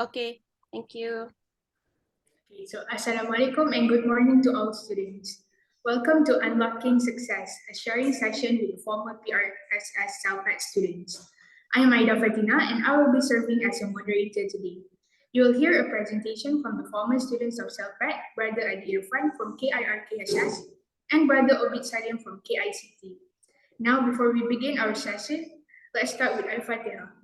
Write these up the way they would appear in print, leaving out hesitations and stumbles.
Okay, thank you. Okay, so Assalamualaikum and good morning to all students. Welcome to Unlocking Success, a sharing session with former PRSS CELPAD students. I am Aida Fatina and I will be serving as a moderator today. You will hear a presentation from the former students of CELPAD, Brother IRFAN from KIRKSS and Brother OBIED Salim from KICT. Now, before we begin our session, let's start with Al-Fatiha.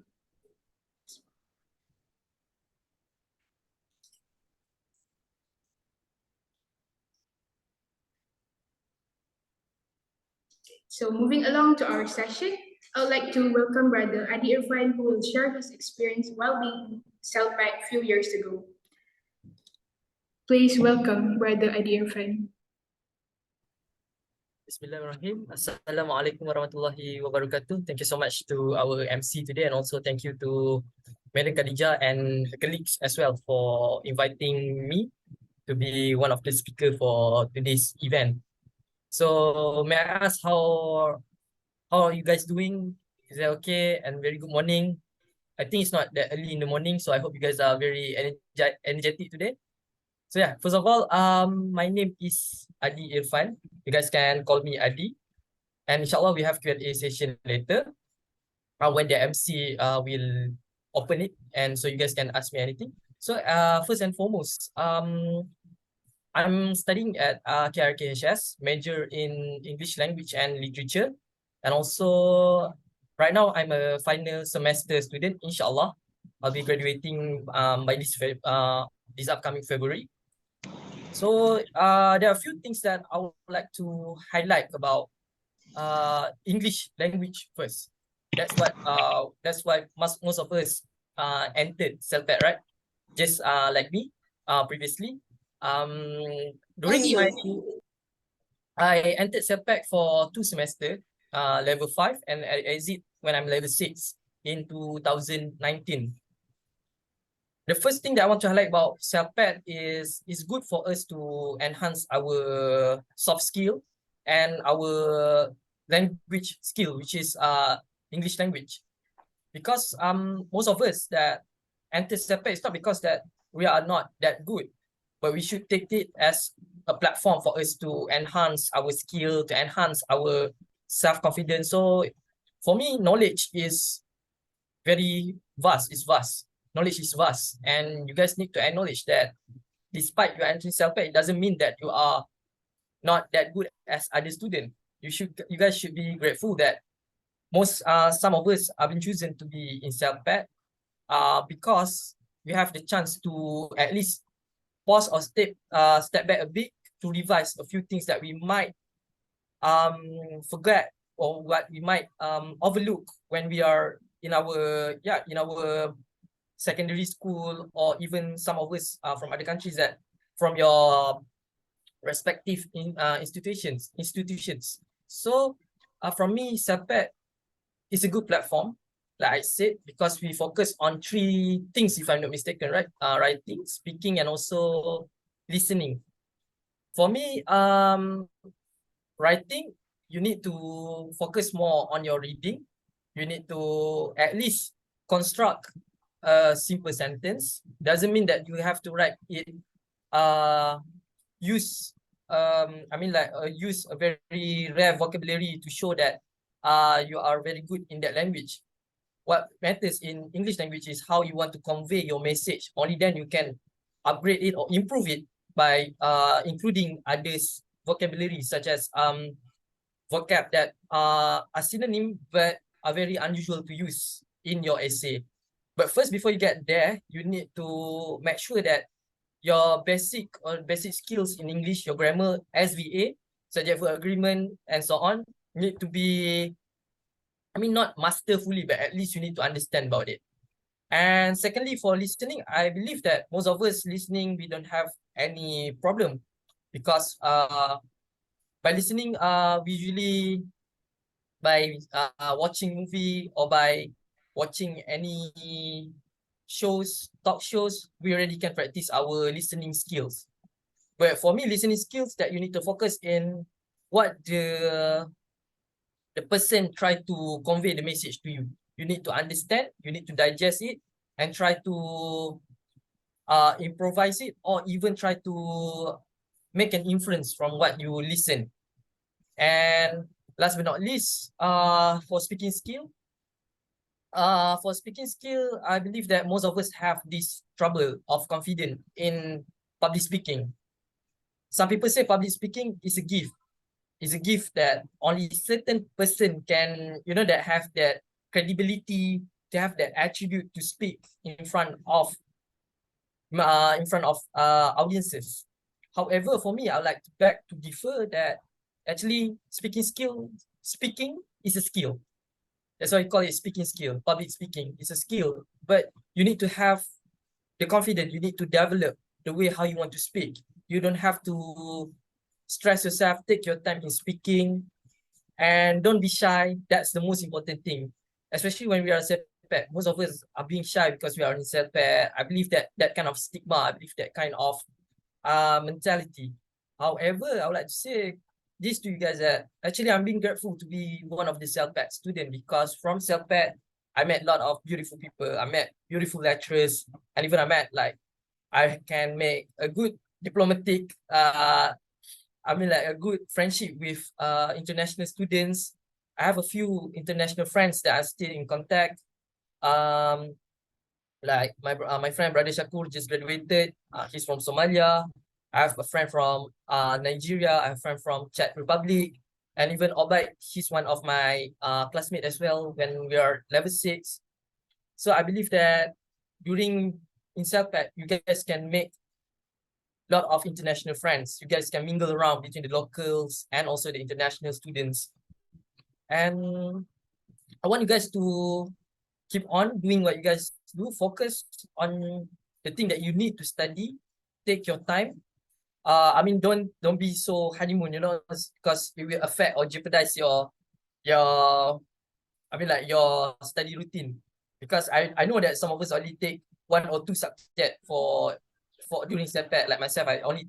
So moving along to our session, I would like to welcome Brother Adi Irfan, who will share his experience while being CELPAD a few years ago. Please welcome Brother Adi Irfan. Bismillahirrahmanirrahim. Assalamualaikum warahmatullahi wabarakatuh. Thank you so much to our MC today, and also thank you to Madam Khadijah and her colleagues as well for inviting me to be one of the speakers for today's event. So may I ask how are you guys doing? Is that okay? And very good morning. I think it's not that early in the morning, so I hope you guys are very energetic today. So yeah, first of all, my name is Adi Irfan. You guys can call me Adi. And inshallah, we have Q&A session later when the MC will open it. And so you guys can ask me anything. So first and foremost, I'm studying at KRKHS, major in English language and literature. And also right now I'm a final semester student, inshallah. I'll be graduating by this upcoming February. So there are a few things that I would like to highlight about English language first. That's why most of us entered CELPAD, right? Just like me previously. I entered CELPAD for 2 semesters, level 5, and I exit when I'm level 6 in 2019. The first thing that I want to highlight about CELPAD is it's good for us to enhance our soft skill and our language skill, which is English language. Because most of us that enter CELPAD, it's not because that we are not that good, but we should take it as a platform for us to enhance our skill, to enhance our self-confidence. So for me, knowledge is very vast. It's vast. Knowledge is vast, and you guys need to acknowledge that despite you entering CELPAD, it doesn't mean that you are not that good as other students. You guys should be grateful that some of us have been chosen to be in CELPAD because we have the chance to at least pause or step back a bit to revise a few things that we might forget or what we might overlook when we are in our secondary school, or even some of us from other countries that from your respective institutions. So from me, CELPAD is a good platform, like I said, because we focus on 3 things, if I'm not mistaken, right? Writing, speaking, and also listening. For me, writing, you need to focus more on your reading. You need to at least construct a simple sentence. Doesn't mean that you have to write it use a very rare vocabulary to show that you are very good in that language. What matters in English language is how you want to convey your message. Only then you can upgrade it or improve it by including others vocabulary, such as vocab that are synonym but are very unusual to use in your essay. But first, before you get there, you need to make sure that your basic skills in English, your grammar, SVA, subject verb agreement, and so on, need to be, not master fully, but at least you need to understand about it. And secondly, for listening, I believe that most of us listening, we don't have any problem, because by listening, we usually by watching movie or by watching any talk shows, we already can practice our listening skills. But for me, listening skills that you need to focus in what the person try to convey the message to you. You need to understand, you need to digest it, and try to improvise it or even try to make an inference from what you listen. And last but not least, for speaking skill, I believe that most of us have this trouble of confidence in public speaking. Some people say public speaking is a gift. It's a gift that only certain person can, that have that credibility, to have that attribute to speak in front of audiences. However, for me, I would like to beg to differ that actually speaking is a skill. That's why I call it speaking skill. Public speaking is a skill, but you need to have the confidence. You need to develop the way how you want to speak. You don't have to stress yourself. Take your time in speaking, and don't be shy. That's the most important thing, especially when we are CELPAD. Most of us are being shy because we are in CELPAD. I believe that kind of stigma. I believe that kind of mentality. However, I would like to say this to you guys that actually I'm being grateful to be one of the CELPAD students, because from CELPAD, I met a lot of beautiful people. I met beautiful lecturers, and even I can make a good diplomatic, a good friendship with international students. I have a few international friends that are still in contact. Like my friend Brother Shakur just graduated. He's from Somalia. I have a friend from Nigeria. I have a friend from Czech Republic, and even OBIED. He's one of my classmates as well when we are level 6. So I believe that in CELPAD, you guys can make a lot of international friends. You guys can mingle around between the locals and also the international students. And I want you guys to keep on doing what you guys do. Focus on the thing that you need to study. Take your time. Don't be so honeymoon, because it will affect or jeopardize your study routine. Because I know that some of us only take 1 or 2 subjects for during CELPAD. Like myself, I only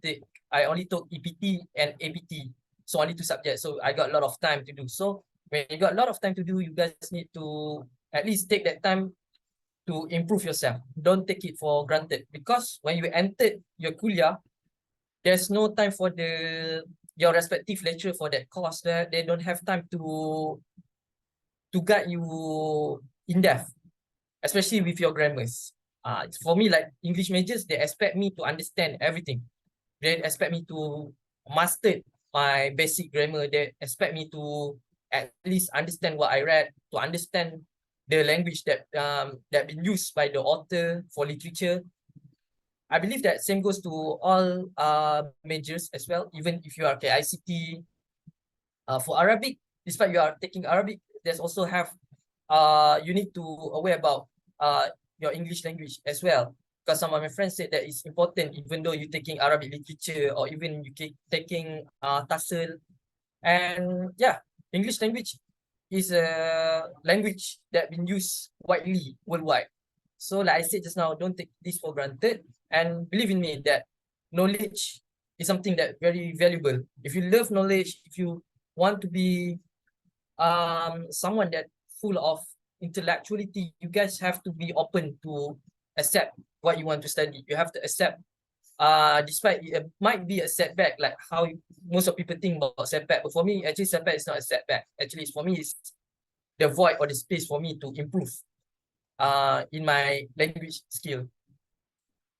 took EPT and APT, so only 2 subjects. So I got a lot of time to do. So when you got a lot of time to do, you guys need to at least take that time to improve yourself. Don't take it for granted, because when you entered your kuliah, there's no time for your respective lecturer for that course. That they don't have time to guide you in depth, especially with your grammars. For me, like English majors, they expect me to understand everything. They expect me to master my basic grammar. They expect me to at least understand what I read, to understand the language that been used by the author for literature. I believe that same goes to all majors as well. Even if you are ICT, for Arabic, despite you are taking Arabic, there's also you need to aware about your English language as well. Because some of my friends said that it's important, even though you're taking Arabic literature or even you taking TASL. And yeah, English language is a language that been used widely worldwide. So like I said just now, don't take this for granted, and believe in me that knowledge is something that very valuable. If you love knowledge, if you want to be someone that full of intellectuality, you guys have to be open to accept what you want to study. You have to accept, despite it might be a setback, like how most of people think about setback. But for me, actually, setback is not a setback. Actually, for me, it's the void or the space for me to improve in my language skill.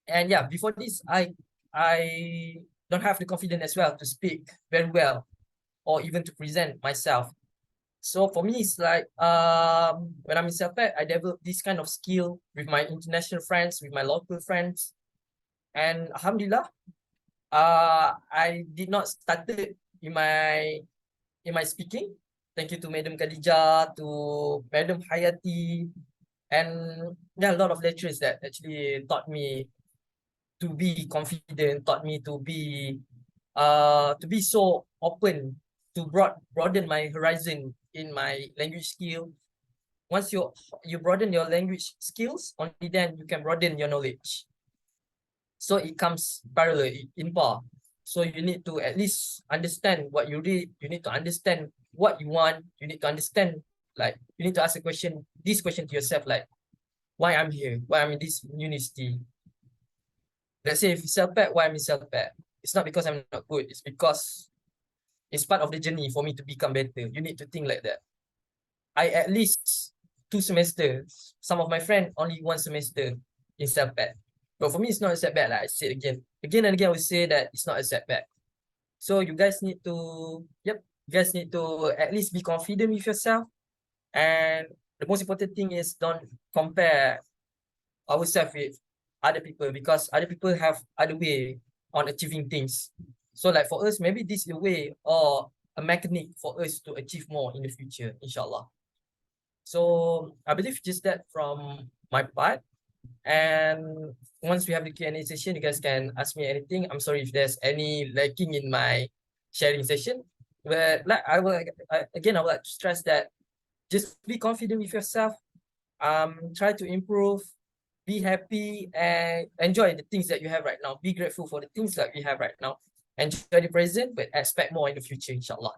And yeah, before this, I don't have the confidence as well to speak very well or even to present myself. So for me, it's like when I'm in CELPAD, I develop this kind of skill with my international friends, with my local friends. And alhamdulillah, I did not started in my speaking. Thank you to Madam Khadijah, to Madam Hayati, and there are a lot of lecturers that actually taught me to be confident, taught me to be so open, to broaden my horizon in my language skill. Once you broaden your language skills, only then you can broaden your knowledge. So it comes parallel, in par. So you need to at least understand what you read. You need to understand what you want. You need to understand, like, you need to ask this question to yourself, like, why I'm here, why I'm in this university. let's say if you CELPAD, why I'm in CELPAD? It's not because I'm not good. It's because it's part of the journey for me to become better. You need to think like that. I at least 2 semesters. Some of my friends only 1 semester in CELPAD. But for me, it's not a setback. Like I said again. Again and again, I will say that it's not a setback. So you guys need to, you guys need to at least be confident with yourself. And the most important thing is don't compare ourselves with other people, because other people have other way on achieving things. So like for us, maybe this is a way or a mechanic for us to achieve more in the future, inshallah. So I believe just that from my part. And once we have the Q&A session, you guys can ask me anything. I'm sorry if there's any lacking in my sharing session. But like I would like to stress that just be confident with yourself. Try to improve, be happy, and enjoy the things that you have right now. Be grateful for the things that we have right now. Enjoy the present, but expect more in the future, inshallah.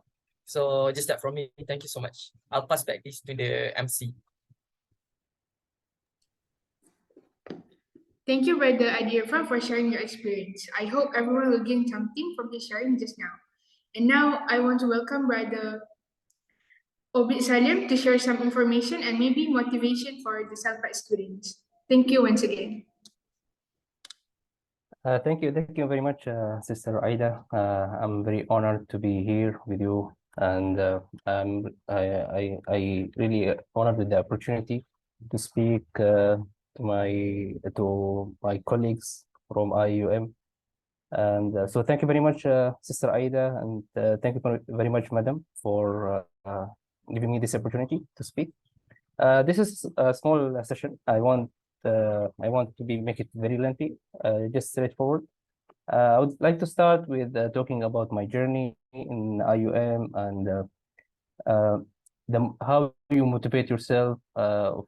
So just that from me. Thank you so much. I'll pass back this to the MC. Thank you, Brother IRFAN, for sharing your experience. I hope everyone will gain something from his sharing just now. And now I want to welcome Brother OBIED Salim to share some information and maybe motivation for the CELPAD students. Thank you once again. Thank you very much, Sister Aida. I'm very honored to be here with you, and I really honored with the opportunity to speak to my colleagues from IUM. And so thank you very much, Sister Aida, and thank you very much, Madam, for giving me this opportunity to speak. This is a small session. I want to make it very lengthy, just straightforward. I would like to start with talking about my journey in IUM and how you motivate yourself,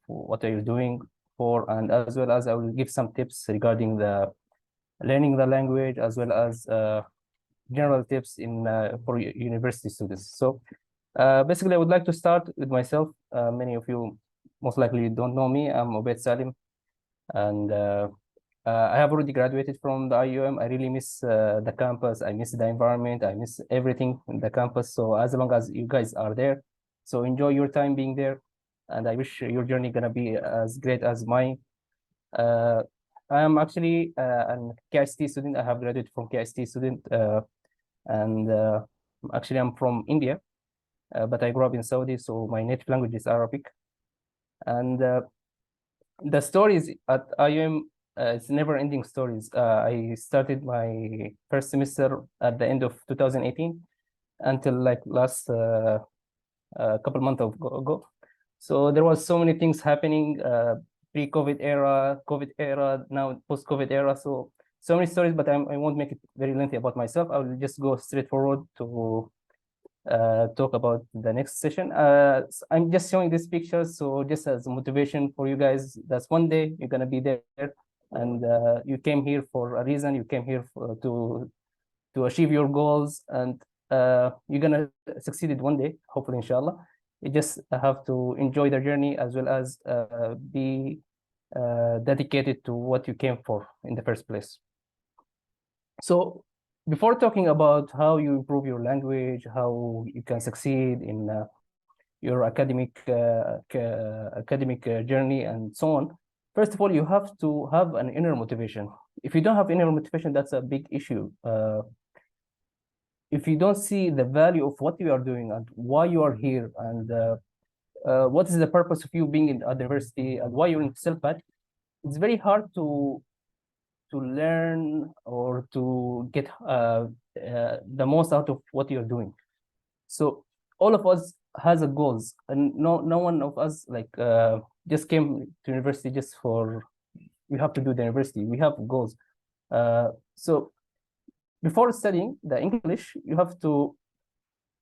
what are you doing for, and as well as I will give some tips regarding the learning the language, as well as general tips in for university students. So basically, I would like to start with myself. Many of you most likely don't know me. I'm OBIED Salim, and I have already graduated from the IUM. I really miss the campus. I miss the environment. I miss everything in the campus. So as long as you guys are there, so enjoy your time being there. And I wish your journey gonna be as great as mine. I am actually an KIST student. I have graduated from KIST student, and actually I'm from India, but I grew up in Saudi, so my native language is Arabic. And the stories at IUM, it's never-ending stories. I started my first semester at the end of 2018 until like last couple months ago. So there was so many things happening, pre-COVID era, COVID era, now post-COVID era. So many stories, but I won't make it very lengthy about myself. I will just go straight forward to talk about the next session. I'm just showing these pictures, so just as motivation for you guys, that's one day you're gonna be there, and you came here for a reason. You came here to achieve your goals, and you're gonna succeed it one day, hopefully, inshallah. You just have to enjoy the journey, as well as be dedicated to what you came for in the first place. So before talking about how you improve your language, how you can succeed in your academic journey and so on, first of all, you have to have an inner motivation. If you don't have inner motivation, that's a big issue. If you don't see the value of what you are doing and why you are here, and what is the purpose of you being in a university and why you're in CILPAD, it's very hard to learn or to get the most out of what you're doing. So all of us has a goals, and no one of us like just came to university just for we have to do the university. We have goals. So before studying the English, you have to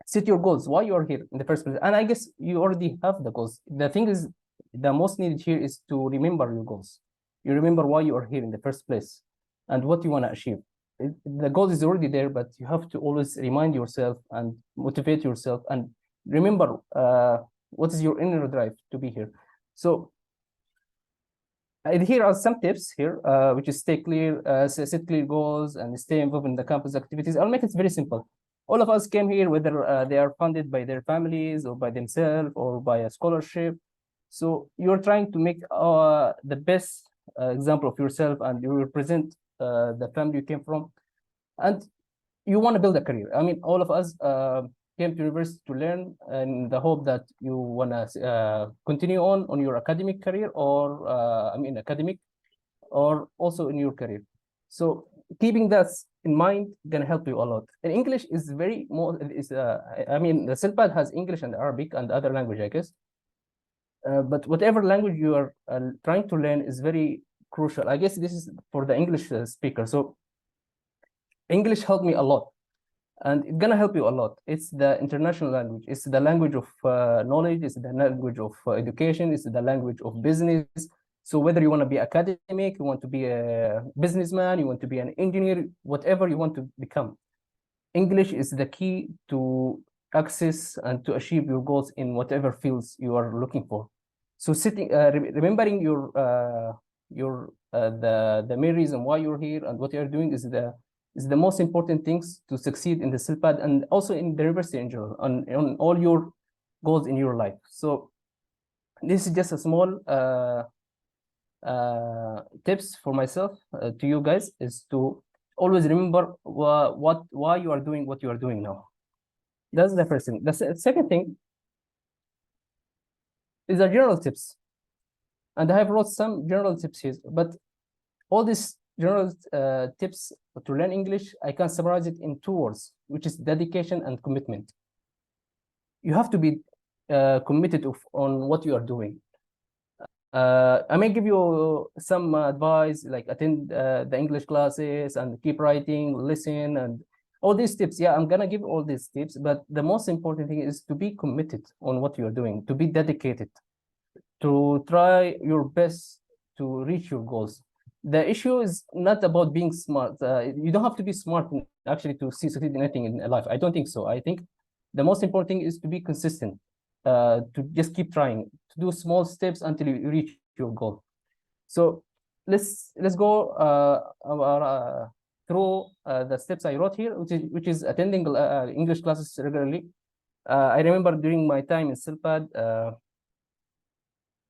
set your goals, why you're here in the first place. And I guess you already have the goals. The thing is, the most needed here is to remember your goals. You remember why you are here in the first place and what you want to achieve. The goal is already there, but you have to always remind yourself and motivate yourself and remember what is your inner drive to be here. So Here are some tips here, which is stay clear, set clear goals, and stay involved in the campus activities. I'll make it very simple. All of us came here, whether they are funded by their families or by themselves or by a scholarship. So you're trying to make the best example of yourself, and you represent the family you came from, and you want to build a career. I mean, all of us came to university to learn, in the hope that you want to continue on your academic career, or academic, or also in your career. So keeping that in mind gonna help you a lot. And English is very more the CILPAD has English and Arabic and other language, I guess. But whatever language you are trying to learn is very crucial. I guess this is for the English speaker. So English helped me a lot, and it's gonna help you a lot. It's the international language. It's the language of knowledge. It's the language of education. It's the language of business. So whether you want to be academic, you want to be a businessman, you want to be an engineer, whatever you want to become, English is the key to access and to achieve your goals in whatever fields you are looking for. So remembering the main reason why you're here and what you're doing is the most important things to succeed in the CILPAD and also in the university in general, on all your goals in your life. So this is just a small tips for myself to you guys, is to always remember why you are doing what you are doing now. That's the first thing. The second thing is the general tips, and I have wrote some general tips here, but all these general tips to learn English, I can summarize it in 2 words, which is dedication and commitment. You have to be committed on what you are doing. I may give you some advice, like attend the English classes and keep writing, listen, and all these tips. Yeah, I'm gonna give all these tips, but the most important thing is to be committed on what you're doing, to be dedicated, to try your best to reach your goals. The issue is not about being smart. You don't have to be smart actually to succeed in anything in life. I don't think so. I think the most important thing is to be consistent, to just keep trying, to do small steps until you reach your goal. So let's go through the steps I wrote here, which is attending English classes regularly. I remember during my time in CILPAD,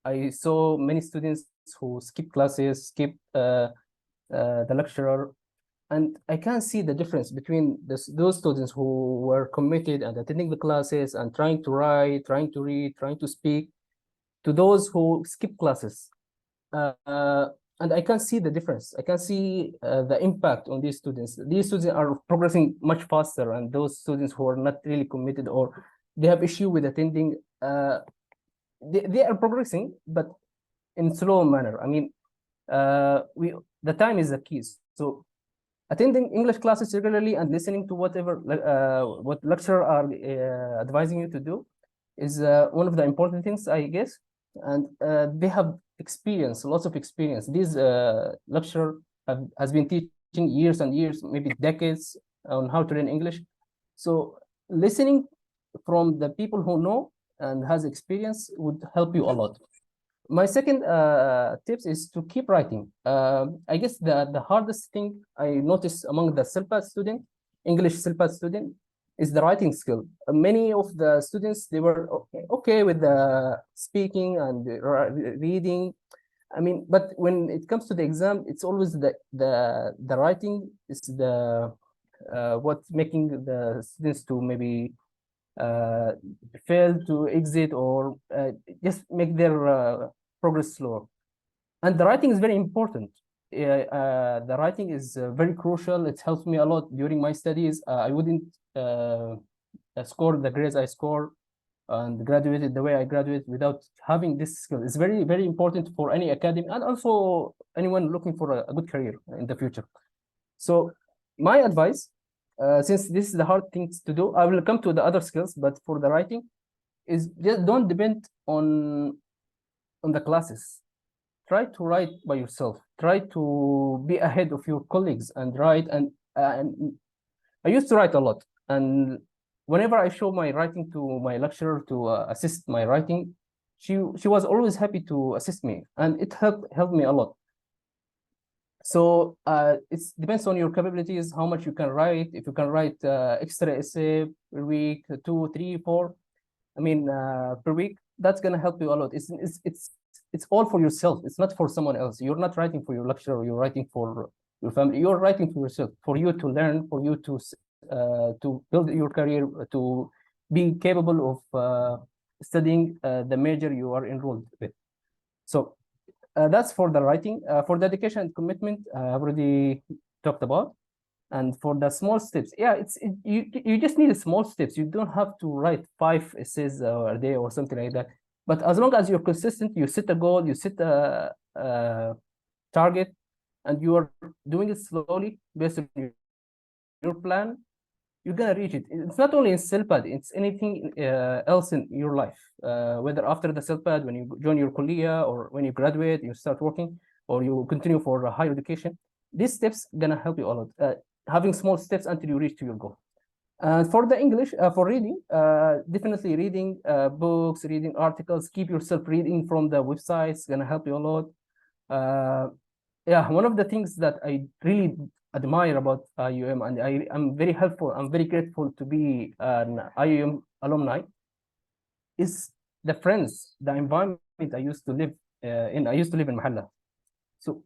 I saw many students who skip classes, skip the lecturer, and I can see the difference between those students who were committed and attending the classes and trying to write, trying to read, trying to speak, to those who skip classes. And I can see the difference. I can see the impact on these students. These students are progressing much faster, and those students who are not really committed or they have issue with attending, they are progressing, but in slow manner. I mean, the time is the key. So attending English classes regularly and listening to whatever what lecturer are advising you to do is one of the important things, I guess. And they have experience, lots of experience. These lecturer has been teaching years and years, maybe decades, on how to learn English. So listening from the people who know and has experience would help you a lot. My second tips is to keep writing. I guess the hardest thing I noticed among the CILPAD student, English CILPAD student, is the writing skill. Many of the students, they were okay with the speaking and reading. I mean, but when it comes to the exam, it's always the writing is the what's making the students to maybe fail to exit or just make their progress slower. And the writing is very important. The writing is very crucial. It helps me a lot during my studies. I wouldn't score the grades I score and graduated the way I graduated without having this skill. It's very, very important for any academy and also anyone looking for a good career in the future. So my advice, since this is the hard things to do, I will come to the other skills, but for the writing, is just don't depend on the classes. Try to write by yourself. Try to be ahead of your colleagues and write. And I used to write a lot. And whenever I show my writing to my lecturer to assist my writing, she was always happy to assist me, and it helped me a lot. So it depends on your capabilities, how much you can write. If you can write extra essay per week, 2, 3, 4, I mean per week, that's gonna help you a lot. It's all for yourself. It's not for someone else. You're not writing for your lecturer. You're writing for your family. You're writing for yourself, for you to learn, for you to build your career, to be capable of studying the major you are enrolled with. So that's for the writing. For the dedication and commitment, I've already talked about. And for the small steps, yeah, you just need small steps. You don't have to write 5 essays a day or something like that. But as long as you're consistent, you set a goal, you set a target, and you are doing it slowly based on your plan, you're gonna reach it. It's not only in CILPAD, it's anything else in your life, whether after the CILPAD, when you join your kuliya, or when you graduate, you start working, or you continue for higher education. These steps gonna help you a lot. Having small steps until you reach to your goal. For the English, for reading, definitely reading books, reading articles, keep yourself reading from the websites, gonna help you a lot. Yeah, one of the things that I really admire about IUM, and I'm very helpful, I'm very grateful to be an IUM alumni, is the friends, the environment I used to live in. I used to live in Mahalla. So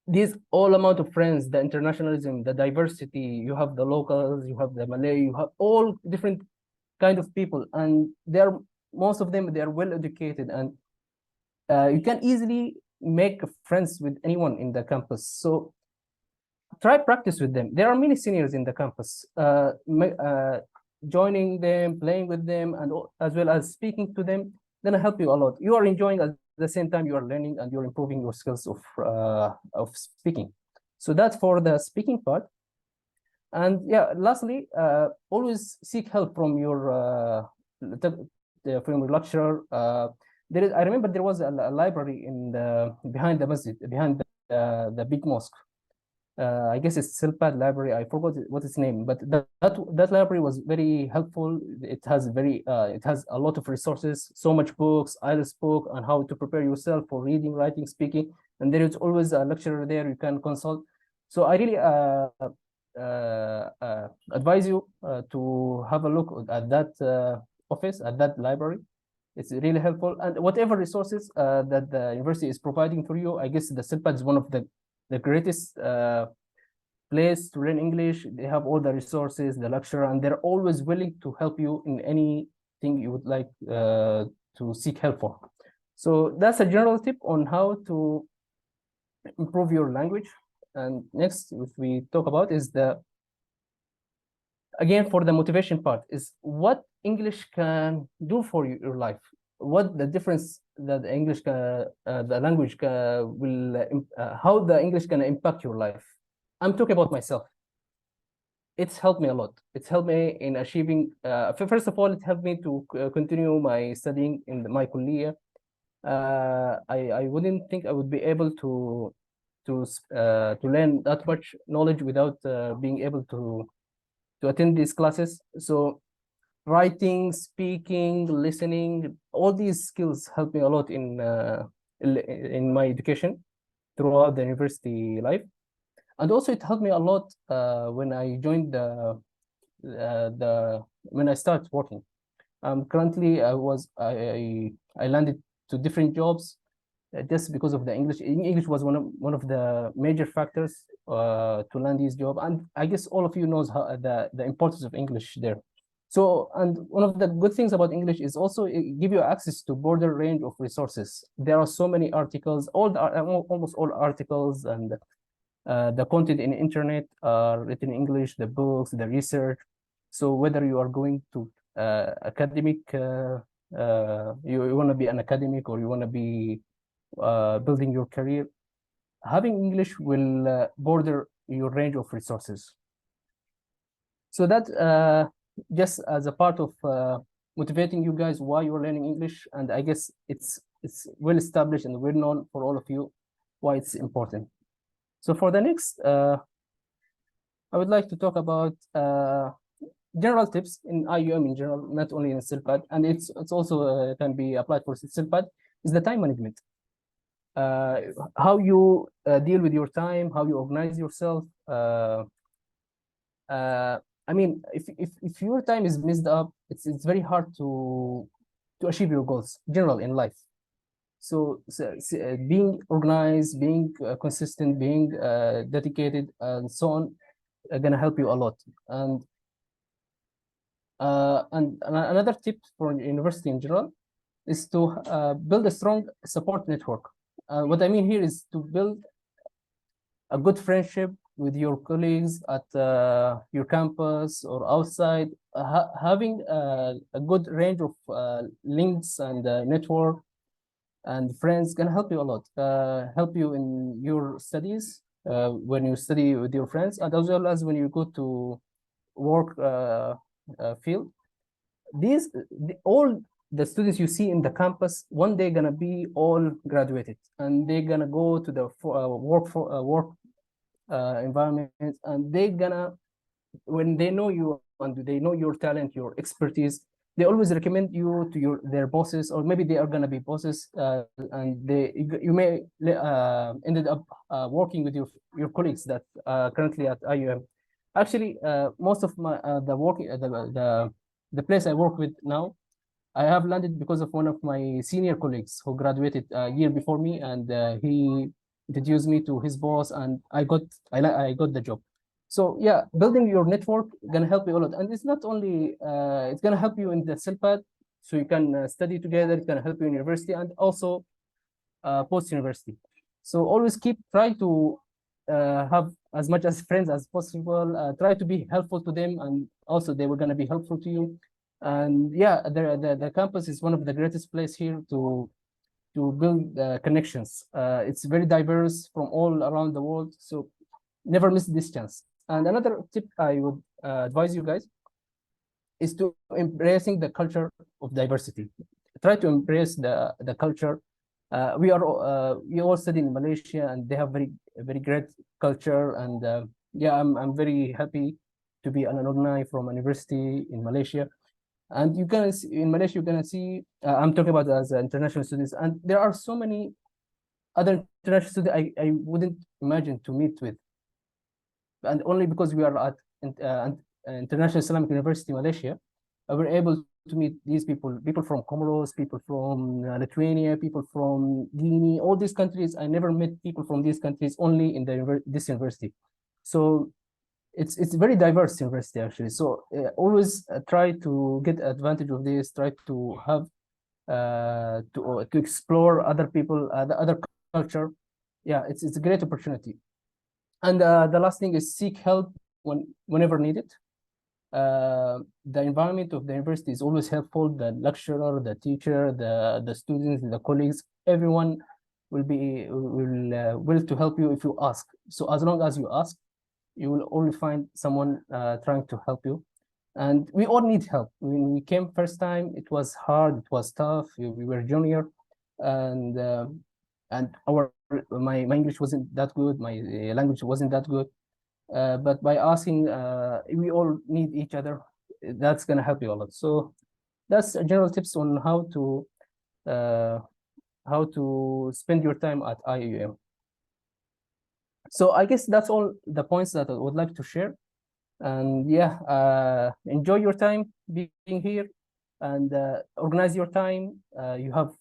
these all amount of friends, the internationalism, the diversity, you have the locals, you have the Malay, you have all different kind of people, and most of them, they are well educated, and you can easily make friends with anyone in the campus. So try practice with them. There are many seniors in the campus. Joining them, playing with them, and as well as speaking to them, gonna help you a lot. You are enjoying at the same time you are learning, and you're improving your skills of speaking. So that's for the speaking part. And yeah, lastly, always seek help from your lecturer. I remember there was a library behind the masjid, behind the big mosque. I guess it's CILPAD library. I forgot what its name, but that library was very helpful. It has a lot of resources, so much books, IELTS book on how to prepare yourself for reading, writing, speaking, and there is always a lecturer there you can consult. So I really advise you to have a look at that office, at that library. It's really helpful, and whatever resources that the university is providing for you, I guess the CILPAD is one of the greatest place to learn English. They have all the resources, the lecturer, and they're always willing to help you in anything you would like to seek help for. So that's a general tip on how to improve your language. And next, if we talk about is again, for the motivation part, is what English can do for your life. What the difference that English the language will how the English can impact your life. I'm talking about myself. It's helped me a lot. It's helped me in achieving. First of all, it helped me to continue my studying in my kuliya. I wouldn't think I would be able to learn that much knowledge without being able to attend these classes. So writing, speaking, listening, all these skills helped me a lot in my education throughout the university life. And also it helped me a lot when I joined when I started working. Currently I landed to different jobs just because of the English. English was one of the major factors to land this job, and I guess all of you knows how the importance of English there. So, and one of the good things about English is also it give you access to broader range of resources. There are so many articles, almost all articles and the content in the internet are written in English, the books, the research. So whether you are going to academic, you want to be an academic, or you want to be building your career, having English will border your range of resources. So that just as a part of motivating you guys why you're learning English, and I guess it's well established and well known for all of you why it's important. So for the next, I would like to talk about general tips in IUM in general, not only in CILPAD, and it's also can be applied for CILPAD, is the time management. How you deal with your time, how you organize yourself. I mean, if your time is messed up, it's very hard to achieve your goals, general in life. So being organized, being consistent, being dedicated, and so on, are gonna help you a lot. And another tip for university in general is to build a strong support network. What I mean here is to build a good friendship with your colleagues at your campus or outside. Having a good range of links and network and friends can help you a lot. Help you in your studies when you study with your friends, and as well as when you go to work field. All the students you see in the campus one day gonna be all graduated, and they're gonna go to the work environment, and they're gonna, when they know you and they know your talent, your expertise, they always recommend you to their bosses, or maybe they are gonna be bosses, and you may ended up working with your colleagues that currently at IUM. Actually, most of my the place I work with now, I have landed because of one of my senior colleagues who graduated a year before me, and he introduced me to his boss, and I got the job. So yeah, building your network gonna help you a lot, and it's not only it's gonna help you in the CILPAD, so you can study together. It's gonna help you in university and also post university. So always try to have as much as friends as possible. Try to be helpful to them, and also they were gonna be helpful to you. And yeah, the campus is one of the greatest place here to build connections. It's very diverse from all around the world, so never miss this chance. And another tip I would advise you guys is to embracing the culture of diversity. Try to embrace the culture. We all study in Malaysia, and they have very great culture. And yeah, I'm very happy to be an alumni from a university in Malaysia. And you can see, in Malaysia, you're gonna see, I'm talking about as international students, and there are so many other international students I wouldn't imagine to meet with. And only because we are at International Islamic University Malaysia, we're able to meet these people from Comoros, people from Lithuania, people from Guinea, all these countries. I never met people from these countries, only in this university. So it's very diverse university actually. So always try to get advantage of this. Try to have to explore other people, the other culture. Yeah, it's a great opportunity. And the last thing is seek help whenever needed. The environment of the university is always helpful. The lecturer, the teacher, the students, the colleagues, everyone will to help you if you ask. So as long as you ask, you will only find someone trying to help you. And we all need help. When we came first time, it was hard, it was tough. We were junior, and my English wasn't that good, my language wasn't that good. But by asking, we all need each other. That's gonna help you a lot. So that's general tips on how to spend your time at IUM. So I guess that's all the points that I would like to share. And yeah, enjoy your time being here, and organize your time. You have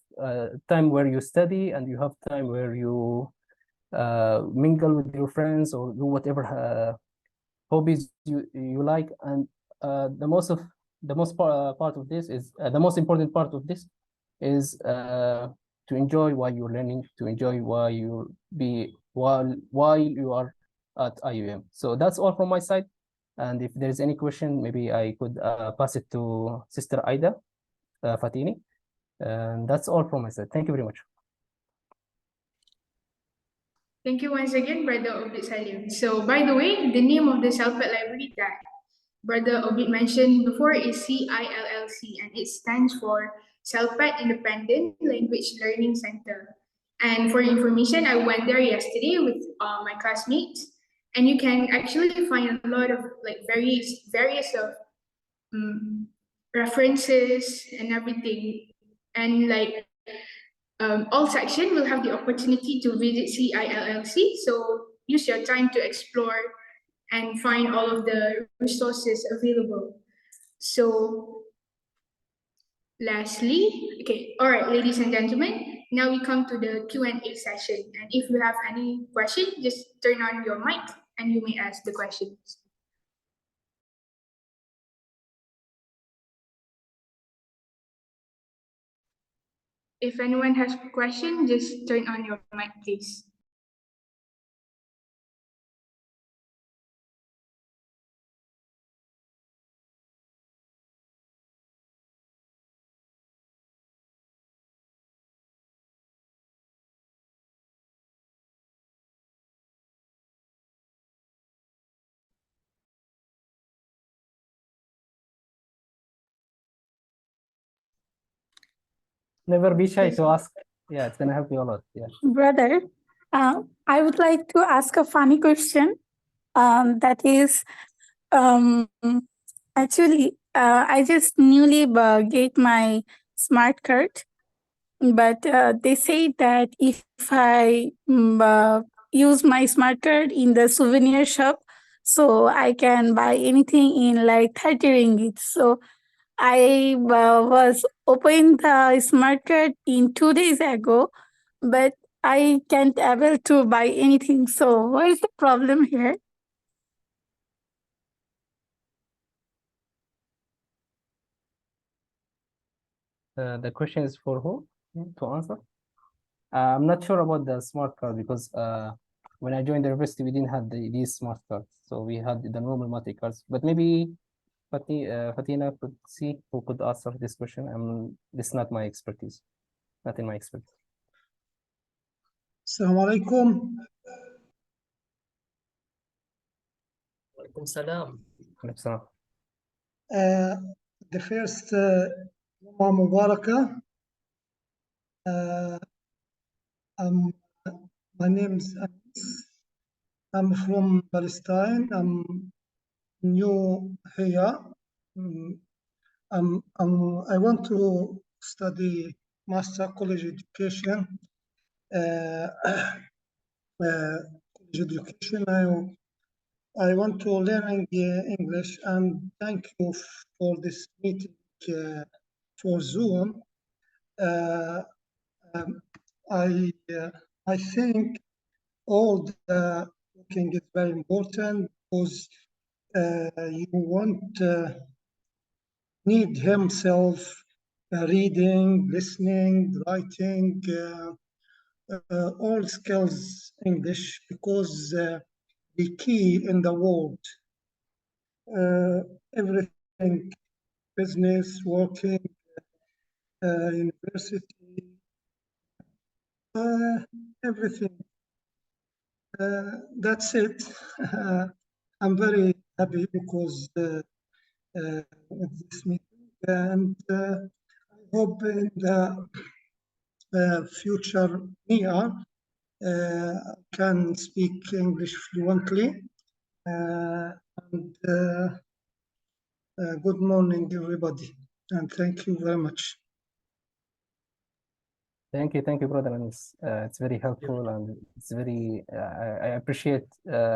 time where you study, and you have time where you mingle with your friends or do whatever hobbies you like. And the most part of this is the most important part of this is to enjoy while you're learning, to enjoy while you are at IUM. So that's all from my side. And if there's any question, maybe I could pass it to Sister Aida Fatini. And that's all from my side. Thank you very much. Thank you once again, Brother Obid Salim. So, by the way, the name of the CELPAD library that Brother Obid mentioned before is CILLC, and it stands for CELPAD Independent Language Learning Center. And for information, I went there yesterday with my classmates, and you can actually find a lot of like various of references and everything. And like all section will have the opportunity to visit CILLC. So use your time to explore and find all of the resources available. So lastly, okay, all right, ladies and gentlemen, now we come to the Q&A session. And if you have any question, just turn on your mic and you may ask the questions. If anyone has a question, just turn on your mic, please. Never be shy to ask. Yeah, it's gonna help you a lot. Yeah. Brother, I would like to ask a funny question. That is, actually, I just newly get my smart card, but they say that if I use my smart card in the souvenir shop, so I can buy anything in like 30 ringgit. So I was opened the smart card in 2 days ago, but I can't able to buy anything. So what is the problem here? The question is for who to answer? I'm not sure about the smart card because when I joined the university, we didn't have these smart cards. So we had the normal multi cards. But maybe Fatina could see who could answer this question. This is not my expertise, not in my expertise. Assalamu alaikum. Walaikum salam. So, The first Juma Mubarakah. My name is Anis. I'm from Palestine. I'm new here. I want to study master college education. College education. I want to learn English, and thank you for this meeting for Zoom. I think all the talking is very important because you won't need himself reading, listening, writing, all skills English, because the key in the world, everything, business, working, university, everything. That's it. I'm very happy because of this meeting, and I hope in the future near can speak English fluently. And good morning, everybody, and thank you very much. thank you, brother Anis. It's very helpful and it's very. I appreciate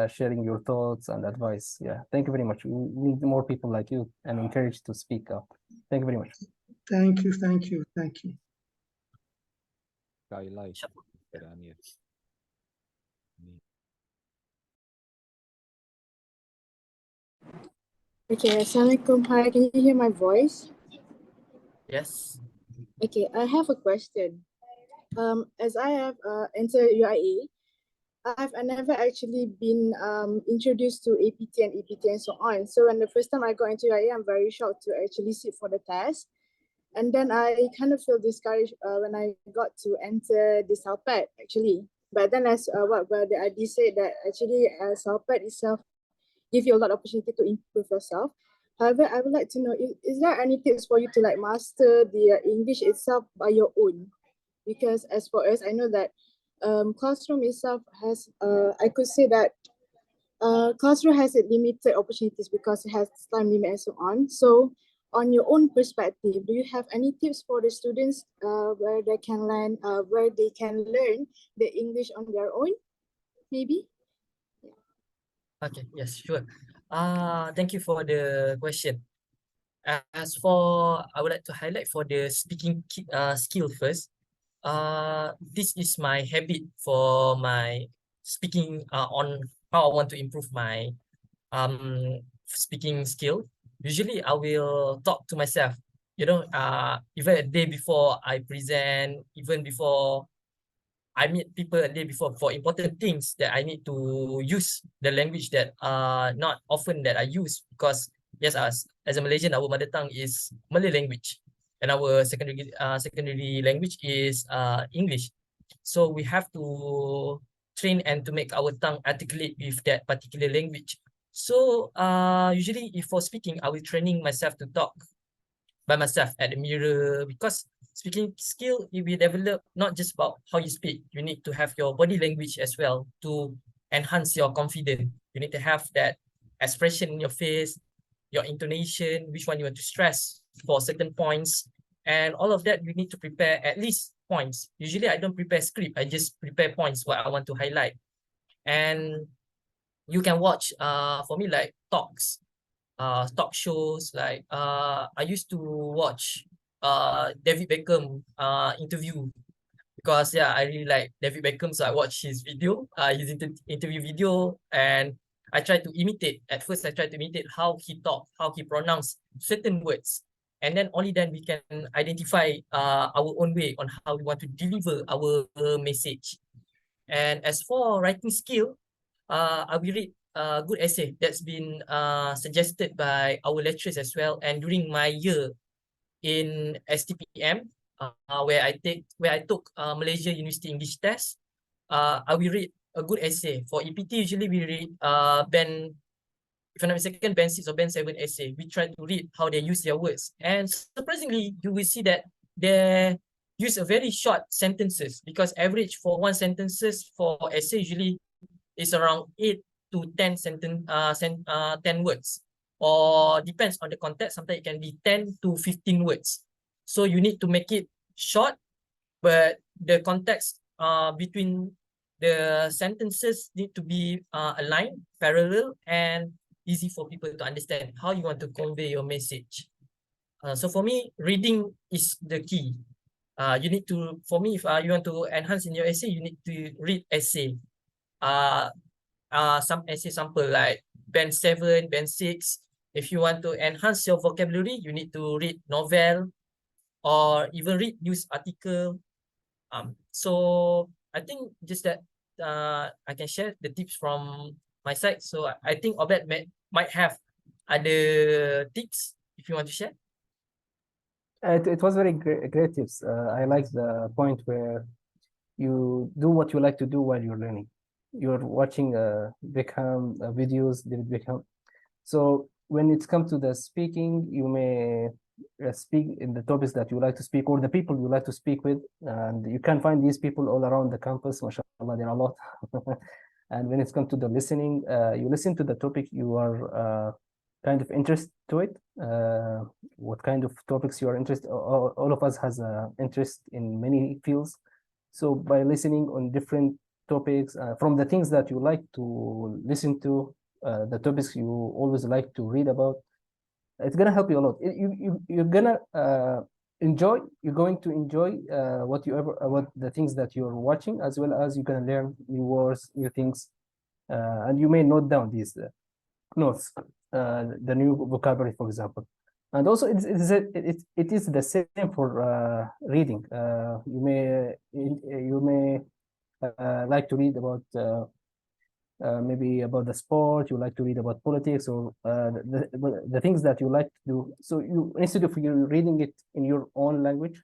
sharing your thoughts and advice. Yeah, thank you very much. We need more people like you and encouraged to speak up. Thank you very much. Thank you. KALAI. Okay, Assalamualaikum. Hi, can you hear my voice? Yes. Okay, I have a question. As I have entered UIA, I've never actually been introduced to APT and EPT and so on. So when the first time I got into UIA, I'm very shocked to actually sit for the test. And then I kind of feel discouraged when I got to enter the CILPAD actually. But then as what Brother Adi said, that actually CILPAD itself give you a lot of opportunity to improve yourself. However, I would like to know, is there any tips for you to like master the English itself by your own? Because as for us, I know that classroom itself has, I could say that classroom has limited opportunities because it has time limit and so on. So on your own perspective, do you have any tips for the students where they can learn the English on their own, maybe? Okay, yes, sure. Thank you for the question. As for, I would like to highlight for the speaking skill first. This is my habit for my speaking on how I want to improve my speaking skill. Usually I will talk to myself, even a day before I present, even before I meet people a day before for important things that I need to use the language that not often that I use, because yes, as a Malaysian, our mother tongue is Malay language, and our secondary language is English. So we have to train and to make our tongue articulate with that particular language. So usually if for speaking, I will training myself to talk by myself at the mirror, because speaking skill will be developed not just about how you speak. You need to have your body language as well to enhance your confidence. You need to have that expression in your face, your intonation, which one you want to stress for certain points, and all of that you need to prepare at least points. Usually I don't prepare script, I just prepare points what I want to highlight. And you can watch for me like talk shows, like I used to watch David Beckham interview, because yeah, I really like David Beckham, so I watch his video, his interview video, and I try to imitate. At first I try to imitate how he talk, how he pronounce certain words, and then only then we can identify our own way on how we want to deliver our message. And as for writing skill, I will read a good essay that's been suggested by our lecturers as well. And during my year in STPM, where I took Malaysia University English test, I will read a good essay. For EPT, usually we read band, if I'm not mistaken, band 6 or band 7 essay. We try to read how they use their words. And surprisingly, you will see that they use a very short sentences, because average for one sentences for essay usually is around 8 to 10 10 words, or depends on the context. Sometimes it can be 10 to 15 words. So you need to make it short, but the context between the sentences need to be aligned, parallel, and easy for people to understand how you want to convey your message. So for me, reading is the key. You need to, for me, if you want to enhance in your essay, you need to read essay. Some essay sample like band 7, band 6. If you want to enhance your vocabulary, you need to read novel or even read news article. So I think just that I can share the tips from my side. So I think OBIED might have other tips if you want to share. It was very great tips. I like the point where you do what you like to do while you're learning. You're watching Beckham videos, David Beckham. So when it's come to the speaking, you may speak in the topics that you like to speak, or the people you like to speak with, and you can find these people all around the campus. MashaAllah, there are a lot. And when it's come to the listening, you listen to the topic you are kind of interested to it, what kind of topics you are interested. All of us has interest in many fields. So by listening on different topics, from the things that you like to listen to, the topics you always like to read about, it's gonna help you a lot. You're gonna enjoy. You're going to enjoy what the things that you're watching, as well as you're gonna learn new words, new things, and you may note down these notes, the new vocabulary, for example. And also, it is the same for reading. You may like to read about maybe about the sport. You like to read about politics, or the things that you like to do. So you, instead of you reading it in your own language,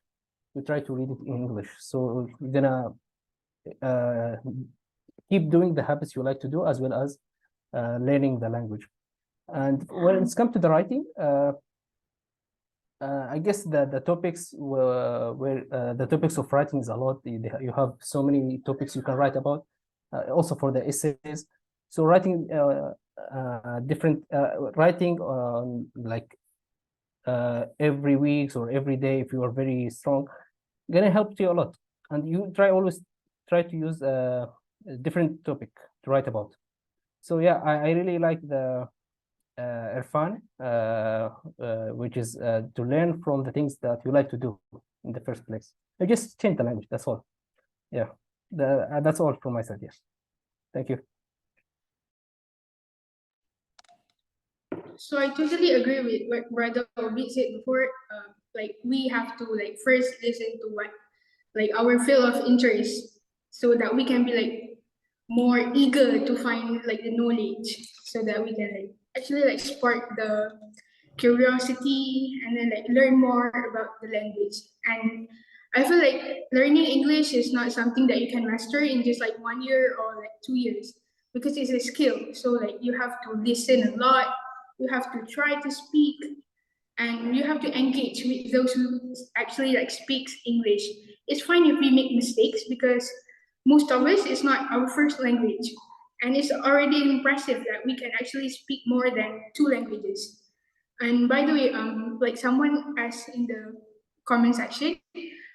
you try to read it in English. So you're gonna keep doing the habits you like to do, as well as learning the language. And when it's come to the writing, I guess the topics where the topics of writing is a lot. You have so many topics you can write about. Also for the essays, so writing different writing on like every week or every day, if you are very strong, gonna help you a lot. And you always try to use a different topic to write about. So yeah, I really like the IRFAN, which is to learn from the things that you like to do in the first place. You just change the language, that's all. Yeah, that's all from my side. Yes, thank you. So I totally agree with what Brother Obi said before. Like we have to like first listen to what like our field of interest, so that we can be like more eager to find like the knowledge, so that we can like actually like spark the curiosity and then like learn more about the language. And I feel like learning English is not something that you can master in just like 1 year or like 2 years, because it's a skill. So like you have to listen a lot, you have to try to speak, and you have to engage with those who actually like speaks English. It's fine if we make mistakes, because most of us it's not our first language, and it's already impressive that we can actually speak more than 2 languages. And by the way, like someone asked in the comment section,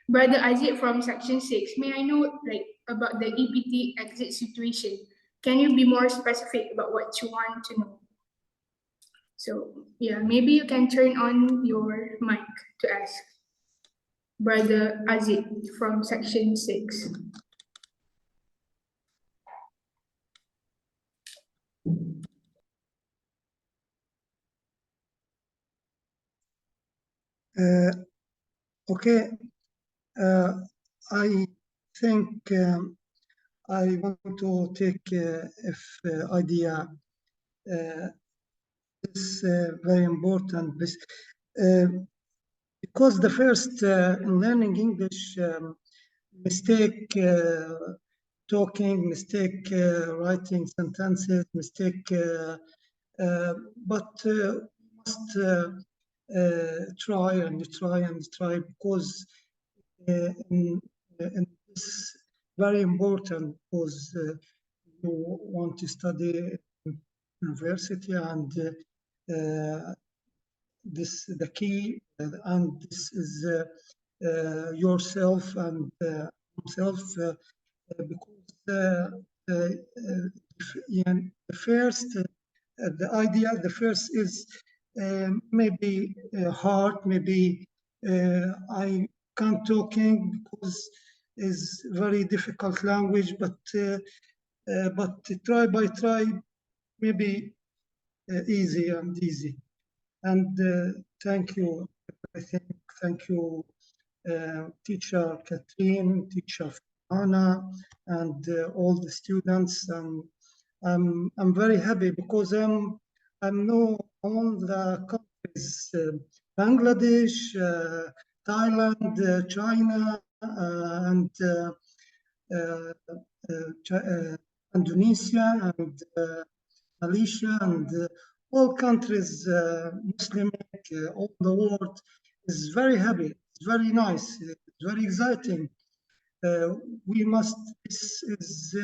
Brother Aziz from section 6, may I know like about the EPT exit situation? Can you be more specific about what you want to know? So yeah, maybe you can turn on your mic to ask Brother Aziz from section 6. Okay, I think I want to take if idea is very important, because the first in learning English mistake talking, mistake writing sentences, mistake, but must try and try and try, because in this very important, because you want to study in university, and this the key, and this is yourself and himself, because the first the idea, the first is maybe hard, maybe I can't talking because is very difficult language, but try by try, maybe easy and easy. And thank you, I think, thank you, teacher Catherine, teacher Anna, and all the students. And I'm very happy, because I know all the countries, Bangladesh, Thailand, China, and Indonesia, and Malaysia, and all countries, Muslim, all the world is very happy. It's very nice. It's very exciting. We must, this is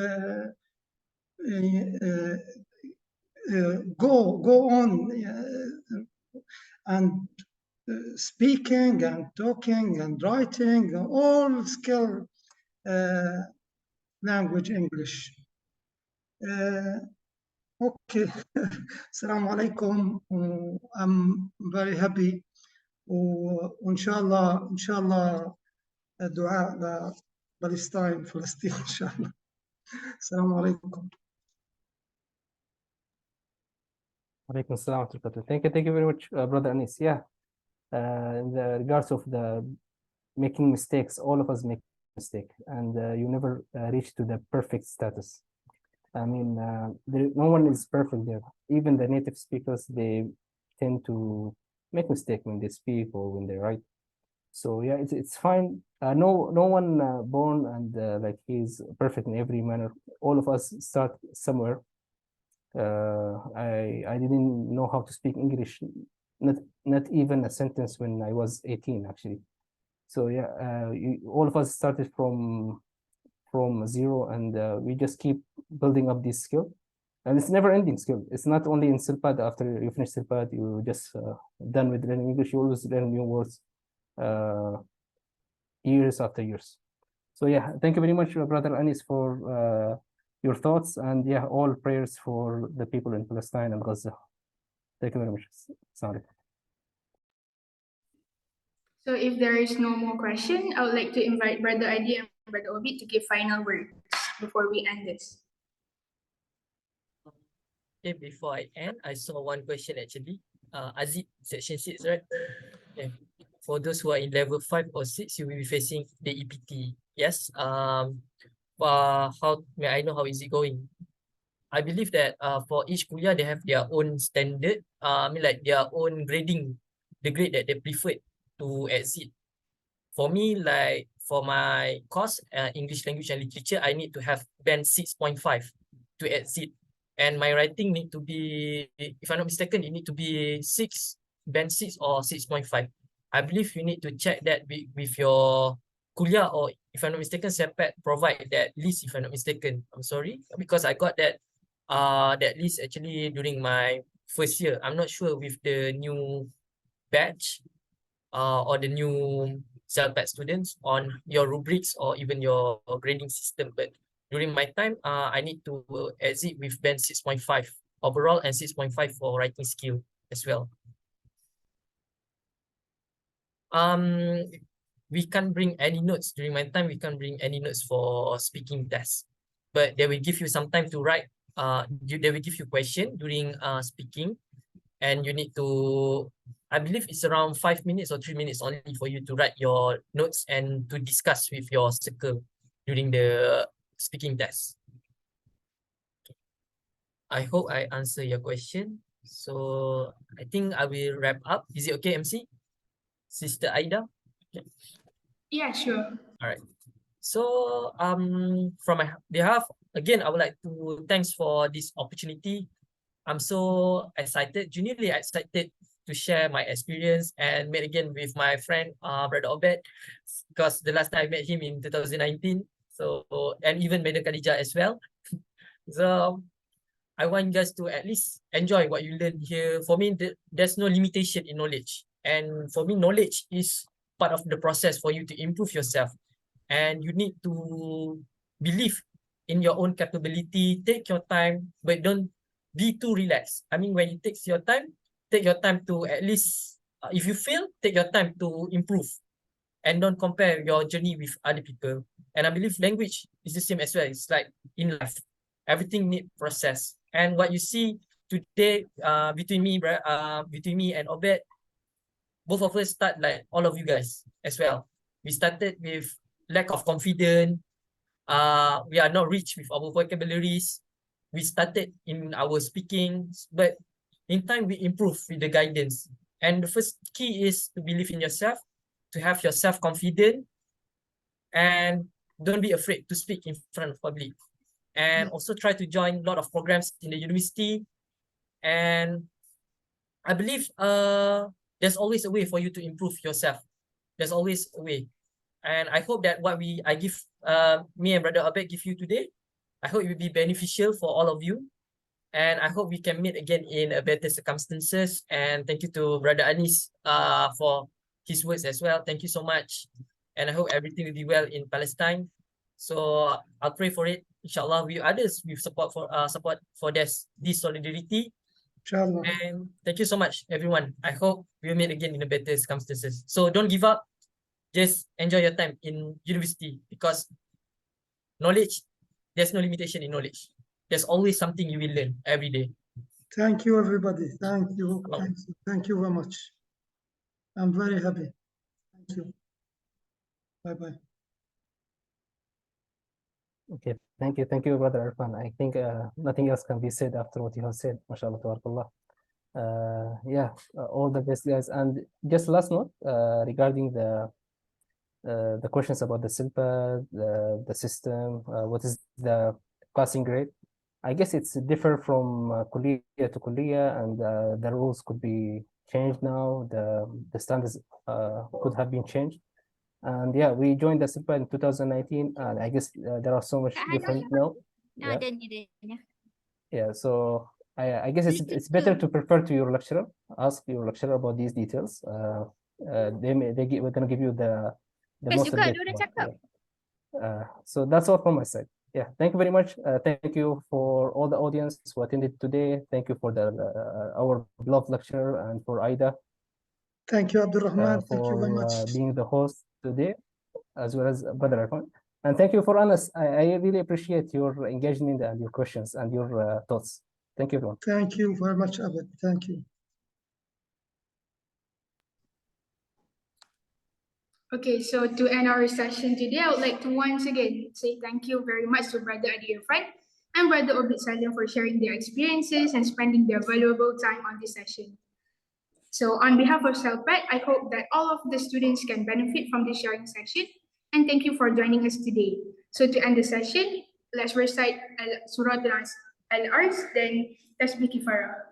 go on and speaking and talking and writing, all skill language English. Okay, Assalamu alaikum. I'm very happy. وإن شاء الله دعاء فلسطين إن شاء الله. السلام عليكم. Alaikum assalam wa rahmatullahi. Thank you very much, Brother Anis. Yeah, in the regards of the making mistakes, all of us make mistake, and you never reach to the perfect status. I mean, no one is perfect there. Even the native speakers, they tend to make mistake when they speak or when they write. So yeah, it's fine. No one born and like he's perfect in every manner. All of us start somewhere. I didn't know how to speak English, not even a sentence when I was 18 actually. So yeah, all of us started from zero, and we just keep building up this skill. And it's never ending skill. It's not only in CILPAD. After you finish CILPAD, you just done with learning English. You always learn new words years after years. So yeah, thank you very much, Brother Anis, for your thoughts, and yeah, all prayers for the people in Palestine and Gaza. Thank you very much. Sorry. So if there is no more question, I would like to invite Brother Adi and Brother Obi to give final words before we end this. Okay, before I end, I saw one question actually. Aziz, section 6, right? Okay. For those who are in level 5 or 6, you will be facing the EPT. Yes. How may I know how is it going? I believe that for each kuliah they have their own standard. I mean like their own grading, the grade that they prefer to exit. For me, like for my course, English language and literature, I need to have band 6.5 to exit. And my writing need to be, if I'm not mistaken, it need to be band 6 or 6.5. I believe you need to check that with your kuliah, or if I'm not mistaken, CELPAD provide that list, if I'm not mistaken. I'm sorry, because I got that list actually during my first year. I'm not sure with the new batch or the new CELPAD students on your rubrics or even your grading system, but during my time, I need to exit with band 6.5 overall and 6.5 for writing skill as well. We can't bring any notes during my time. We can't bring any notes for speaking tests, but they will give you some time to write. They will give you question during speaking, and you need to, I believe it's around 5 minutes or 3 minutes only for you to write your notes and to discuss with your circle during the speaking test. Okay. I hope I answer your question. So I think I will wrap up. Is it okay, MC? Sister Aida? Okay. Yeah, sure. All right. So from my behalf, again, I would like to thanks for this opportunity. I'm so excited, genuinely excited to share my experience and meet again with my friend, Brother Obed, because the last time I met him in 2019. So, and even Madam Khadijah as well. So I want you guys to at least enjoy what you learn here. For me, there's no limitation in knowledge. And for me, knowledge is part of the process for you to improve yourself. And you need to believe in your own capability, take your time, but don't be too relaxed. I mean, when you take your time to at least, if you fail, take your time to improve. And don't compare your journey with other people. And I believe language is the same as well. It's like in life, everything need process. And what you see today between me and Obed, both of us start like all of you guys as well. We started with lack of confidence. We are not rich with our vocabularies. We started in our speaking, but in time we improve with the guidance. And the first key is to believe in yourself, to have your self-confidence, and don't be afraid to speak in front of public. And also try to join a lot of programs in the university. And I believe there's always a way for you to improve yourself. There's always a way. And I hope that what I give, me and Brother Abed give you today, I hope it will be beneficial for all of you. And I hope we can meet again in a better circumstances. And thank you to Brother Anis for his words as well. Thank you so much. And I hope everything will be well in Palestine. So I'll pray for it. Inshallah, we others with support for this solidarity. Inshallah. And thank you so much, everyone. I hope we'll meet again in a better circumstances. So don't give up. Just enjoy your time in university, because knowledge, there's no limitation in knowledge. There's always something you will learn every day. Thank you, everybody. Thank you. Thank you very much. I'm very happy. Thank you. Bye-bye. Okay, thank you, Brother Irfan. I think nothing else can be said after what you have said. MashaAllah, tabarakallah. Yeah, all the best, guys. And just last note regarding the questions about the CILPAD, the system, what is the passing grade? I guess it's different from kuliya to kuliya, and the rules could be changed now. The standards could have been changed. And yeah, we joined the CILPAD in 2019, and I guess there are so much different now. Yeah. Yeah, so I guess it's better to refer to your lecturer, ask your lecturer about these details. We're gonna give you the most updated one. So that's all from my side. Yeah, thank you very much. Thank you for all the audience who attended today. Thank you for the our beloved lecturer and for Aida Thank you, Abdulrahman. Thank you very much. for being the host today, as well as Brother Irfan. And thank you for Anas. I really appreciate your engagement and your questions and your thoughts. Thank you, everyone. Thank you very much, Abed. Thank you. Okay, so to end our session today, I would like to once again say thank you very much to Brother IRFAN and Brother OBIED for sharing their experiences and spending their valuable time on this session. So on behalf of CELPAD, I hope that all of the students can benefit from this sharing session, and thank you for joining us today. So to end the session, let's recite Surah Al-Ars, then Tasbih Kifara.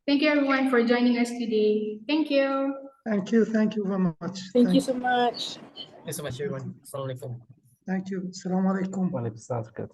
Thank you everyone for joining us today. Thank you. Thank you. Thank you very much. Thank you so much. Thank you so much, everyone. Assalamualaikum. Thank you. Assalamu alaikum. Wa alaikum assalam.